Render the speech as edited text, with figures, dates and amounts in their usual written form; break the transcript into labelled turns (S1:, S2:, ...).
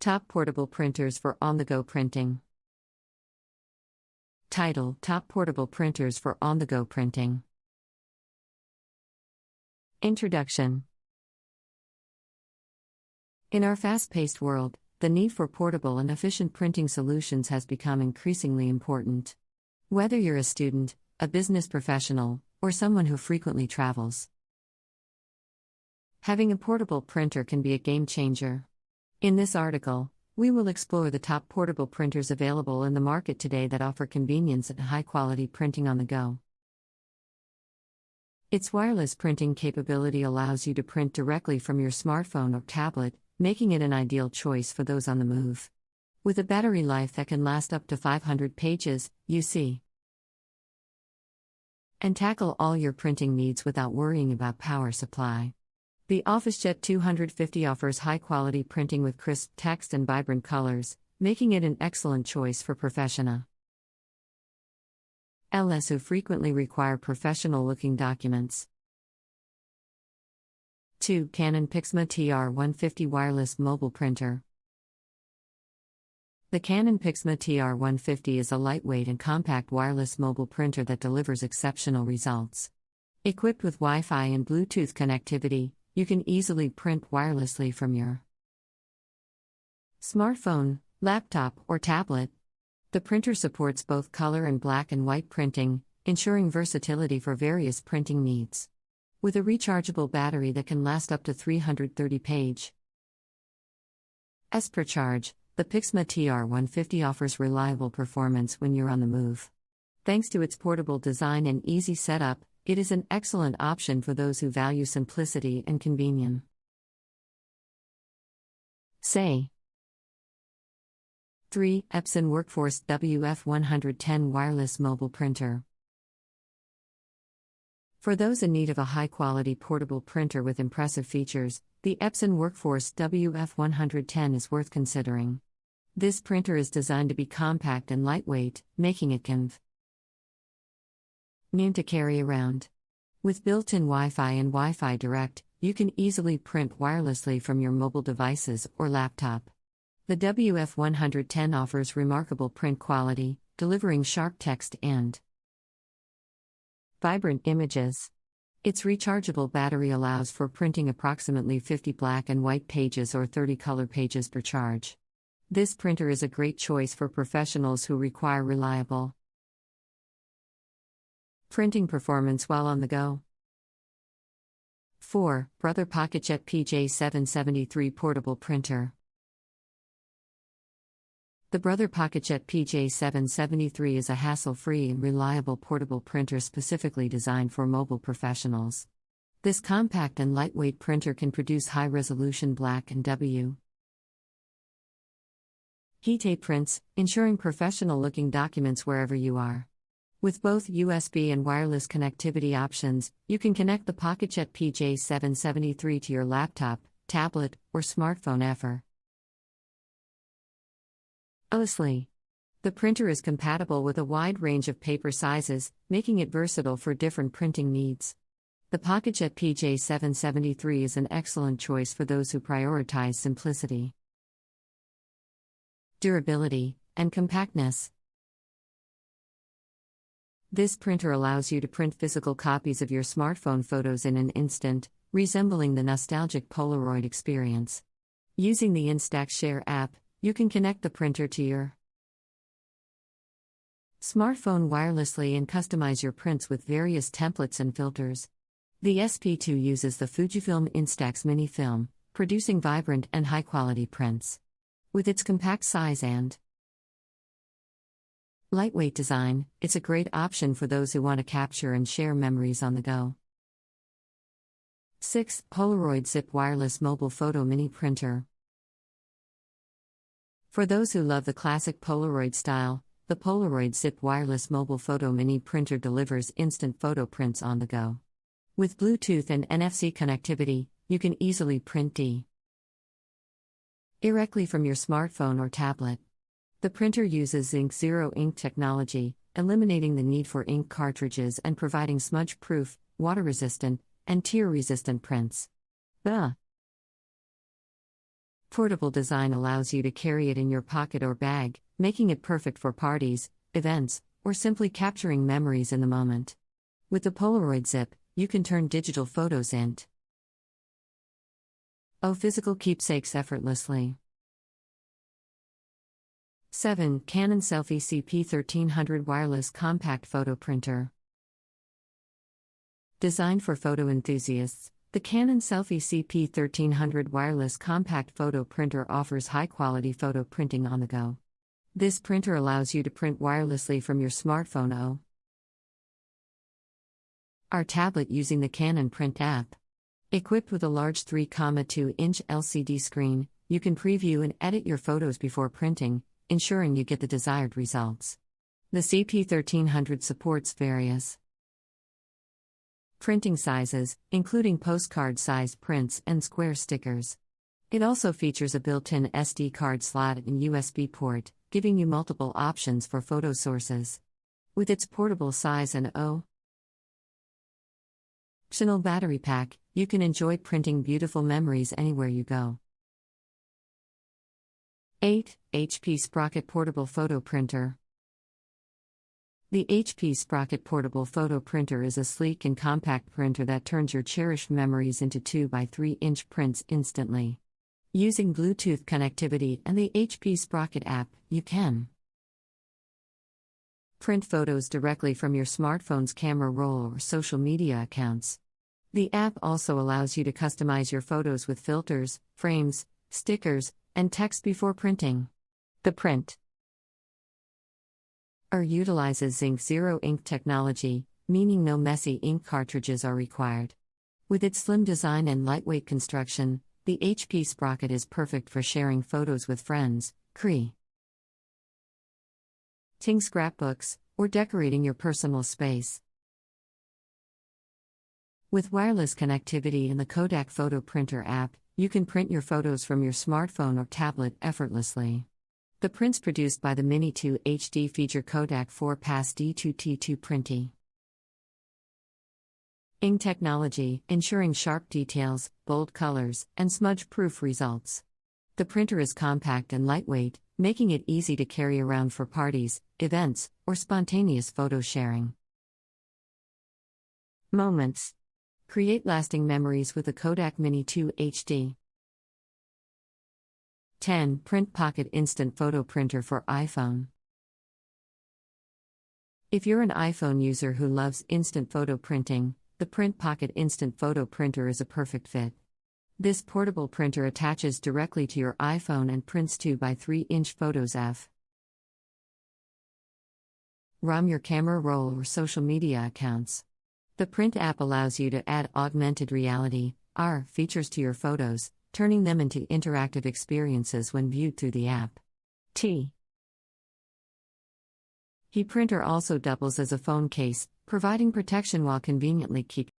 S1: Top portable printers for on-the-go printing. Title: Top portable printers for on-the-go printing. Introduction. In our fast-paced world, the need for portable and efficient printing solutions has become increasingly important. Whether you're a student, a business professional, or someone who frequently travels, having a portable printer can be a game changer. In this article, we will explore the top portable printers available in the market today that offer convenience and high-quality printing on the go. Its wireless printing capability allows you to print directly from your smartphone or tablet, making it an ideal choice for those on the move. With a battery life that can last up to 500 pages, you see, and tackle all your printing needs without worrying about power supply. The OfficeJet 250 offers high-quality printing with crisp text and vibrant colors, making it an excellent choice for professionals who frequently require professional-looking documents. 2. Canon PIXMA TR150 Wireless Mobile Printer. The Canon PIXMA TR150 is a lightweight and compact wireless mobile printer that delivers exceptional results. Equipped with Wi-Fi and Bluetooth connectivity, you can easily print wirelessly from your smartphone, laptop, or tablet. The printer supports both color and black and white printing, ensuring versatility for various printing needs. With a rechargeable battery that can last up to 330 pages per charge, the PIXMA TR150 offers reliable performance when you're on the move. Thanks to its portable design and easy setup, it is an excellent option for those who value simplicity and convenience. Say 3. Epson Workforce WF110 Wireless Mobile Printer. For those in need of a high-quality portable printer with impressive features, the Epson Workforce WF110 is worth considering. This printer is designed to be compact and lightweight, making it convenient to carry around. With built-in Wi-Fi and Wi-Fi Direct, you can easily print wirelessly from your mobile devices or laptop. The WF110 offers remarkable print quality, delivering sharp text and vibrant images. Its rechargeable battery allows for printing approximately 50 black and white pages or 30 color pages per charge. This printer is a great choice for professionals who require reliable printing performance while on the go. 4. Brother PocketJet PJ773 Portable Printer. The Brother PocketJet PJ773 is a hassle-free and reliable portable printer specifically designed for mobile professionals. This compact and lightweight printer can produce high-resolution black and white prints, ensuring professional-looking documents wherever you are. With both USB and wireless connectivity options, you can connect the PocketJet PJ773 to your laptop, tablet, or smartphone effortlessly. The printer is compatible with a wide range of paper sizes, making it versatile for different printing needs. The PocketJet PJ773 is an excellent choice for those who prioritize simplicity, durability, and compactness. This printer allows you to print physical copies of your smartphone photos in an instant, resembling the nostalgic Polaroid experience. Using the InstackShare app, you can connect the printer to your smartphone wirelessly and customize your prints with various templates and filters. The SP2 uses the Fujifilm Instax Mini film, producing vibrant and high-quality prints. With its compact size and lightweight design, it's a great option for those who want to capture and share memories on the go. 6. Polaroid Zip Wireless Mobile Photo Mini Printer. For those who love the classic Polaroid style, the Polaroid Zip Wireless Mobile Photo Mini Printer delivers instant photo prints on the go. With Bluetooth and NFC connectivity, you can easily print directly from your smartphone or tablet. The printer uses Zinc Zero ink technology, eliminating the need for ink cartridges and providing smudge-proof, water-resistant, and tear-resistant prints. The Portable design allows you to carry it in your pocket or bag, making it perfect for parties, events, or simply capturing memories in the moment. With the Polaroid Zip, you can turn digital photos into physical keepsakes effortlessly. 7. Canon Selfie CP1300 Wireless Compact Photo Printer. Designed for photo enthusiasts, the Canon Selfie CP1300 Wireless Compact Photo Printer offers high-quality photo printing on the go. This printer allows you to print wirelessly from your smartphone or tablet using the Canon Print app. Equipped with a large 3.2-inch LCD screen, you can preview and edit your photos before printing, ensuring you get the desired results. The CP1300 supports various printing sizes, including postcard-sized prints and square stickers. It also features a built-in SD card slot and USB port, giving you multiple options for photo sources. With its portable size and optional battery pack, you can enjoy printing beautiful memories anywhere you go. 8. HP Sprocket Portable Photo Printer. The HP Sprocket Portable Photo Printer is a sleek and compact printer that turns your cherished memories into 2x3-inch prints instantly. Using Bluetooth connectivity and the HP Sprocket app, you can print photos directly from your smartphone's camera roll or social media accounts. The app also allows you to customize your photos with filters, frames, stickers, and text before printing. The printer utilizes Zinc Zero ink technology, meaning no messy ink cartridges are required. With its slim design and lightweight construction, the HP Sprocket is perfect for sharing photos with friends, creating scrapbooks, or decorating your personal space. With wireless connectivity and the Kodak Photo Printer app, you can print your photos from your smartphone or tablet effortlessly. The prints produced by the Mini 2 HD feature Kodak 4-pass D2T2 printing ink technology, ensuring sharp details, bold colors, and smudge-proof results. The printer is compact and lightweight, making it easy to carry around for parties, events, or spontaneous photo sharing. Moments. Create lasting memories with the Kodak Mini 2 HD. 10. Print Pocket Instant Photo Printer for iPhone. If you're an iPhone user who loves instant photo printing, the Print Pocket Instant Photo Printer is a perfect fit. This portable printer attaches directly to your iPhone and prints 2x3-inch photos from your camera roll or social media accounts. The Print app allows you to add augmented reality (AR) features to your photos, turning them into interactive experiences when viewed through the app. The printer also doubles as a phone case, providing protection while conveniently keeping